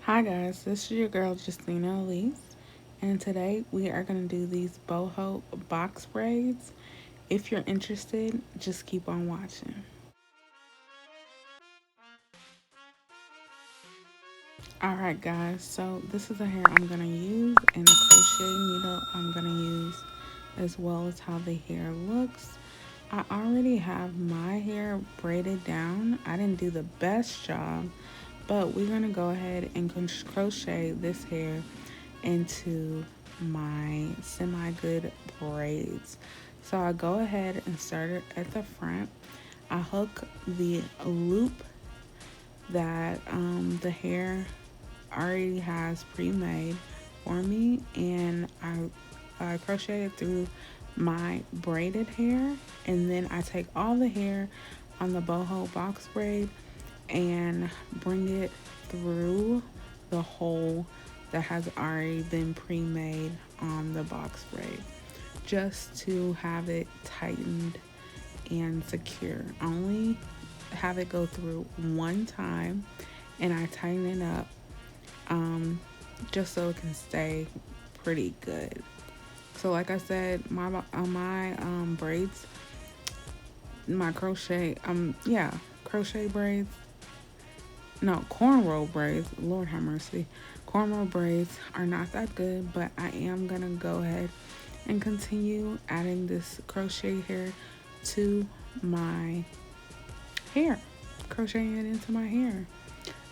Hi guys, this is your girl Justena Elise, and today we are going to do these boho box braids. If you're interested, just keep on watching. Alright guys, so this is the hair I'm going to use and the crochet needle I'm going to use, as well as how the hair looks. I already have my hair braided down. I didn't do the best job, but we're going to go ahead and crochet this hair into my semi-good braids. So I go ahead and start it at the front. I hook the loop that the hair already has pre-made for me, and I crochet it through my braided hair, and then I take all the hair on the boho box braid and bring it through the hole that has already been pre-made on the box braid, just to have it tightened and secure. I only have it go through one time, and I tighten it up just so it can stay pretty good. So like I said, my braids, my crochet crochet braids, no, cornrow braids, Lord have mercy, cornrow braids are not that good, but I am gonna go ahead and continue adding this crochet hair to my hair, crocheting it into my hair.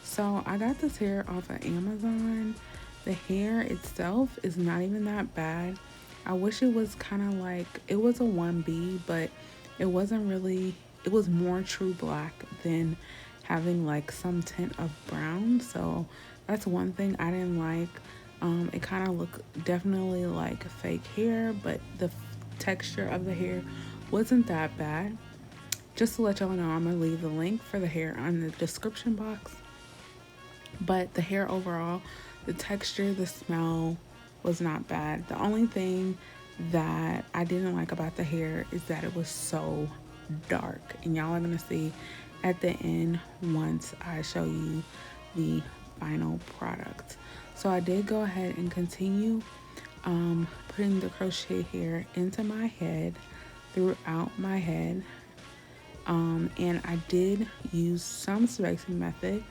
So I got this hair off of Amazon. The hair itself is not even that bad. I wish it was kind of like, it was a 1B, but it wasn't really, it was more true black than having like some tint of brown. So that's one thing I didn't like. It kind of looked definitely like fake hair, but the texture of the hair wasn't that bad. Just to let y'all know, I'm going to leave the link for the hair on the description box. But the hair overall, the texture, the smell was not bad. The only thing that I didn't like about the hair is that it was so dark. And y'all are going to see at the end once I show you the final product. So I did go ahead and continue putting the crochet hair into my head, throughout my head. And I did use some spacing method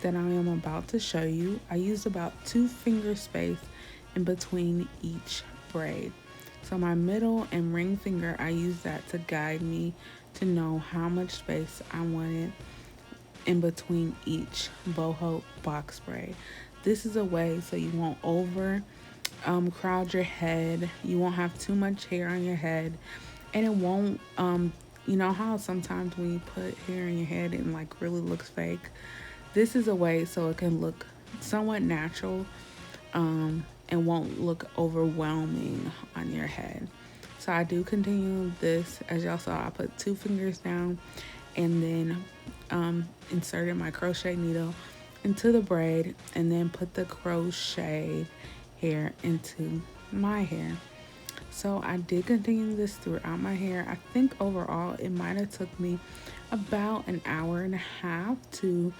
that I am about to show you. I used about 2 finger space in between each braid. So my middle and ring finger, I used that to guide me to know how much space I wanted in between each boho box braid. This is a way so you won't over crowd your head. You won't have too much hair on your head, and it won't you know how sometimes when you put hair in your head and like really looks fake. This is a way so it can look somewhat natural and won't look overwhelming on your head. So I do continue this. As y'all saw, I put 2 fingers down and then inserted my crochet needle into the braid, and then put the crochet hair into my hair. So I did continue this throughout my hair. I think overall it might have took me about an hour and a half to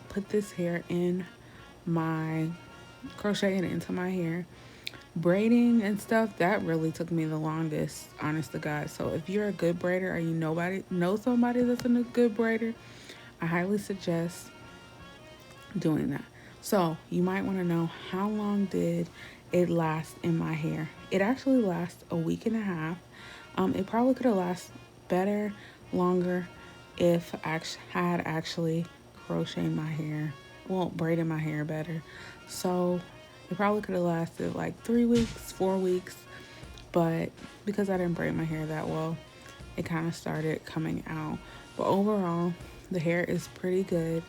put this hair in my crocheting it into my hair. Braiding and stuff, that really took me the longest, honest to God. So if you're a good braider, or you know somebody that's a good braider, I highly suggest doing that. So you might want to know, how long did it last in my hair? It actually lasts a week and a half. It probably could have lasted better, longer, if I had actually crocheted my hair, well, braided my hair better. So it probably could have lasted like 3 weeks, 4 weeks, but because I didn't braid my hair that well, it kind of started coming out. But overall, the hair is pretty good.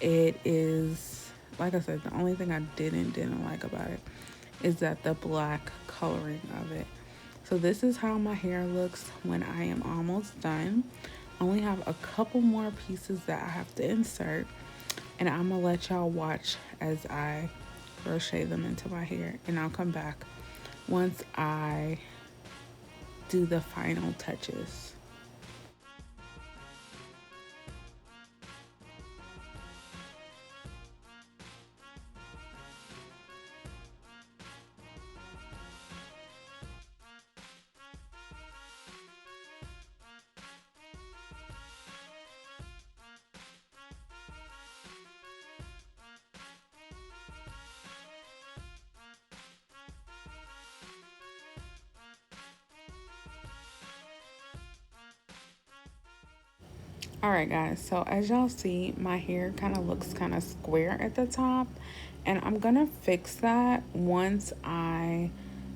It is, like I said, the only thing I didn't like about it is that the black coloring of it. So this is how my hair looks when I am almost done. I only have a couple more pieces that I have to insert, and I'm gonna let y'all watch as I crochet them into my hair, and I'll come back once I do the final touches. Alright guys, so as y'all see, my hair kind of looks kind of square at the top, and I'm gonna fix that once I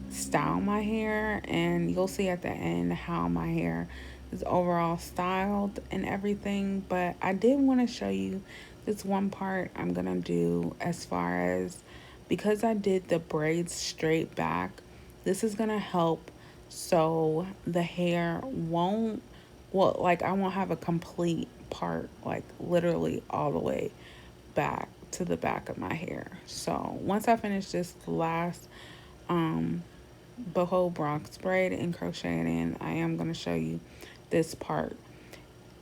style my hair, and you'll see at the end how my hair is overall styled and everything. But I did want to show you this one part I'm gonna do, as far as, because I did the braids straight back, this is gonna help so the hair won't, well, like I won't have a complete part, like literally all the way back to the back of my hair. So once I finish this last um boho bronx braid and crochet it in, I am going to show you this part.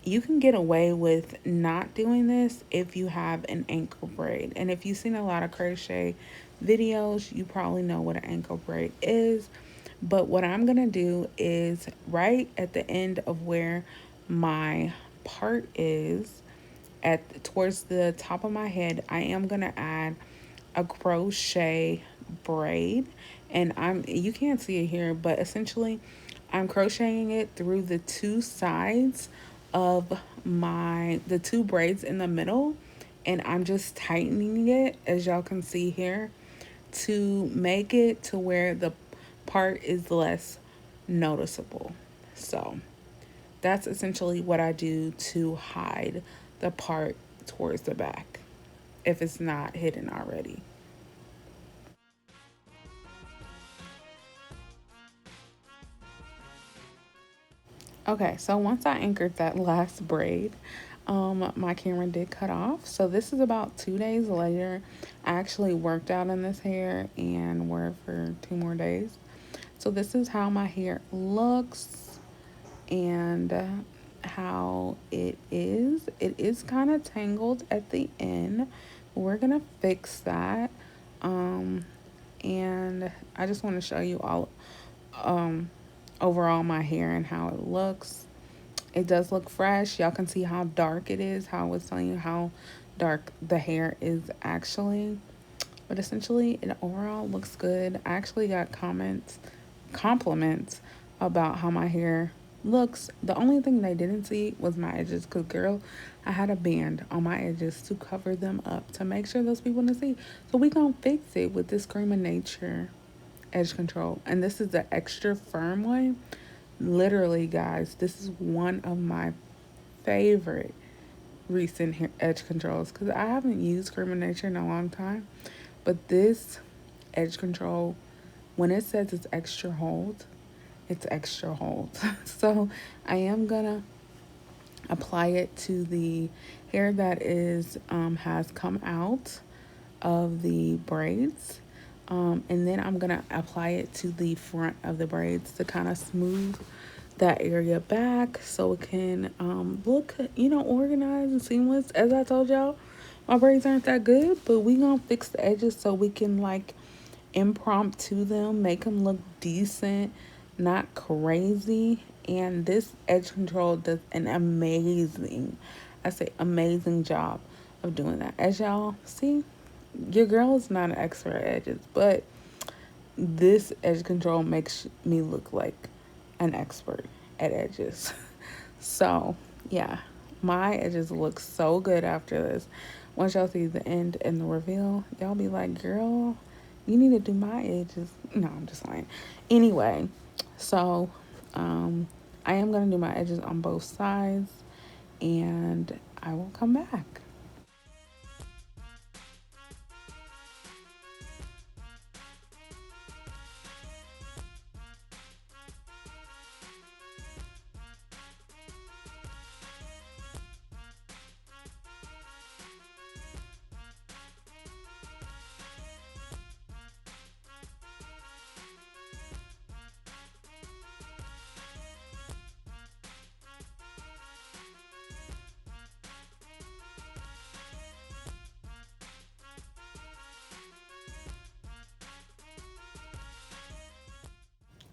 You can get away with not doing this if you have an ankle braid, and if you've seen a lot of crochet videos, you probably know what an ankle braid is. But what I'm going to do is, right at the end of where my part is, at towards the top of my head, I am going to add a crochet braid. And you can't see it here, but essentially I'm crocheting it through the two sides of the two braids in the middle, and I'm just tightening it, as y'all can see here, to make it to where the part is less noticeable. So that's essentially what I do to hide the part towards the back, if it's not hidden already. Okay, so once I anchored that last braid, my camera did cut off. So this is about 2 days later. I actually worked out in this hair and wore it for 2 more days. So this is how my hair looks, and how it is. It is kind of tangled at the end. We're gonna fix that. Um, and I just want to show you all um, overall my hair and how it looks. It does look fresh. Y'all can see how dark it is, how I was telling you how dark the hair is actually. But essentially, it overall looks good. I actually got compliments about how my hair looks. The only thing they didn't see was my edges, because girl, I had a band on my edges to cover them up to make sure those people didn't see. So we gonna fix it with this Cream of Nature edge control, and this is the extra firm one. Literally, guys, this is one of my favorite recent hair edge controls, because I haven't used Cream of Nature in a long time. But this edge control, when it says it's extra hold, it's extra hold. So I am gonna apply it to the hair that is has come out of the braids. And then I'm gonna apply it to the front of the braids to kind of smooth that area back, so it can look, organized and seamless. As I told y'all, my braids aren't that good, but we gonna fix the edges so we can like impromptu them, make them look decent, not crazy. And this edge control does an amazing, I say amazing job of doing that. As y'all see, your girl is not an expert at edges, but this edge control makes me look like an expert at edges. So, yeah, my edges look so good after this. Once y'all see the end and the reveal, y'all be like, girl, you need to do my edges. No, I'm just lying. Anyway, so I am going to do my edges on both sides, and I will come back.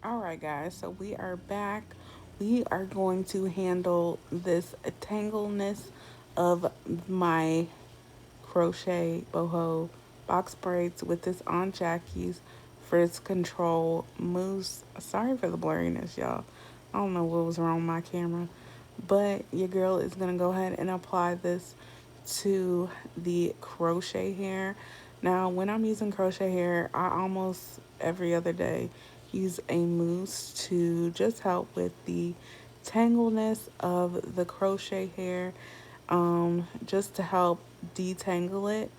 All right, guys, so we are back. We are going to handle this tangleness of my crochet boho box braids with this Aunt Jackie's Frizz Control Mousse. Sorry for the blurriness, y'all. I don't know what was wrong with my camera. but your girl is going to go ahead and apply this to the crochet hair. Now, when I'm using crochet hair, I almost every other day use a mousse to just help with the tangleness of the crochet hair, just to help detangle it.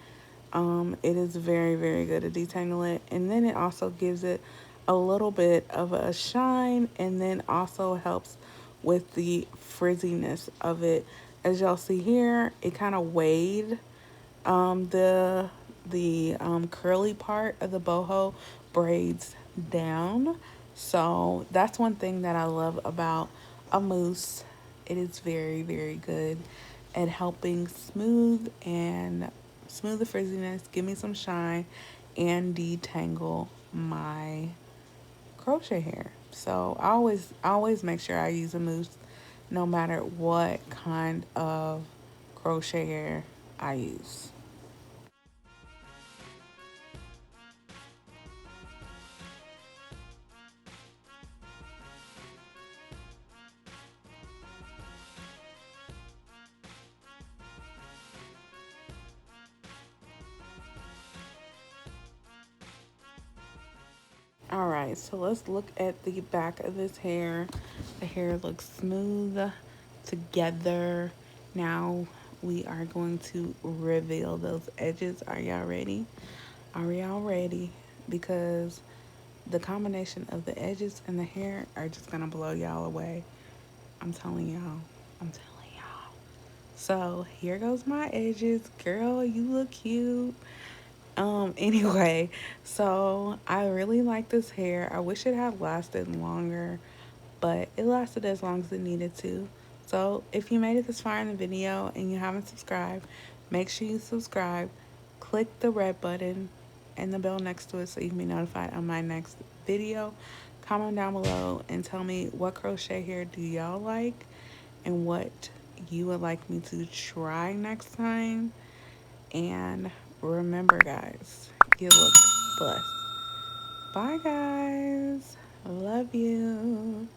It is very, very good to detangle it. And then it also gives it a little bit of a shine, and then also helps with the frizziness of it. As y'all see here, it kind of weighed the curly part of the boho braids down. So that's one thing that I love about a mousse. It is very, very good at helping smooth the frizziness, give me some shine, and detangle my crochet hair. So I always make sure I use a mousse no matter what kind of crochet hair I use. Alright, so let's look at the back of this hair. The hair looks smooth together. Now we are going to reveal those edges. Are y'all ready? Are y'all ready? Because the combination of the edges and the hair are just gonna blow y'all away. I'm telling y'all. I'm telling y'all. So here goes my edges. Girl, you look cute. Anyway, so I really like this hair. I wish it had lasted longer, but it lasted as long as it needed to. So if you made it this far in the video and you haven't subscribed, make sure you subscribe. Click the red button and the bell next to it so you can be notified on my next video. Comment down below and tell me what crochet hair do y'all like and what you would like me to try next time. And remember, guys, you look blessed. Bye, guys. Love you.